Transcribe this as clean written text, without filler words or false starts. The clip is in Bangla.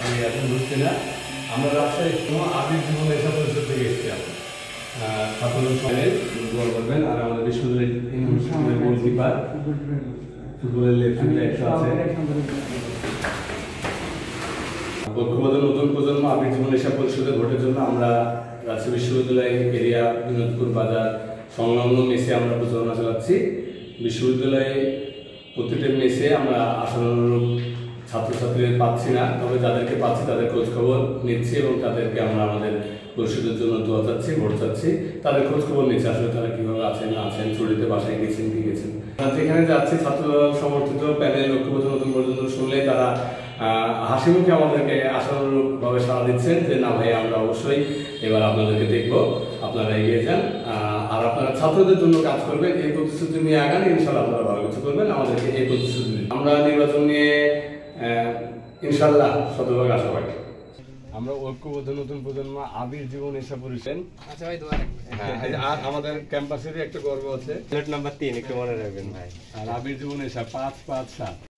আমি এখন বুঝছি না। আমরা রাজশাহী আবির জীবন এসব পরিষদ থেকে এসেছিলাম। ছাত্রদের সঙ্গে দোয়া করবেন। আর আমাদের বিশ্ববিদ্যালয়ের গোলকিপার ফুটবলের লেফট একশো আছে। ঐক্যবদ্ধ নতুন প্রজন্ম আবির জীবন এসব পরিষদে ভোটের জন্য আমরা রাজশাহী বিশ্ববিদ্যালয় এরিয়া বিনোদপুর বাজার সংলগ্ন মেসে আমরা প্রচারণা চালাচ্ছি। বিশ্ববিদ্যালয়ে প্রতিটা মেসে আমরা আশানুরূপ ছাত্রছাত্রীদের পাচ্ছি না, তবে যাদেরকে পাচ্ছি তাদের খোঁজখবর নিচ্ছি এবং তাদেরকে আমরা আমাদের পরিষদের জন্য দোয়া চাচ্ছি, ভোট চাচ্ছি। তাদের খোঁজখবর নিচ্ছি, আসলে তারা কীভাবে আছেন না আছেন, ছুটিতে বাসায় গেছেন কি গেছেন। যেখানে যাচ্ছি ছাত্রদল সমর্থিত প্যানেল ঐক্যবদ্ধ নতুন পর্যন্ত শুনলে তারা হাসি মুখে আমাদেরকে আশানুরূপভাবে সাড়া দিচ্ছেন যে না ভাই আমরা অবশ্যই এবার আপনাদেরকে দেখবো, আপনারা এগিয়ে যান আর আপনারা ছাত্রদের জন্য কাজ করবেন, এই প্রতিশ্রুতি নিয়ে আগান, ইনশাল্লাহ আপনারা ভালো কিছু করবেন। আমাদেরকে এই প্রতিশ্রুতি দিন। আমরা নির্বাচন নিয়ে ইনশাল্লাহ শতভাগ আশাবাদী। আমরা ঐক্যবদ্ধ নতুন প্রজন্ম আবির জীবন এসব পরিষদ। আচ্ছা ভাই দোয়া রাখবেন। আর আমাদের ক্যাম্পাসেরই একটা গর্ব আছে, নাম্বার 3 একটু মনে রাখবেন ভাই। আর আবির জীবন এসব 557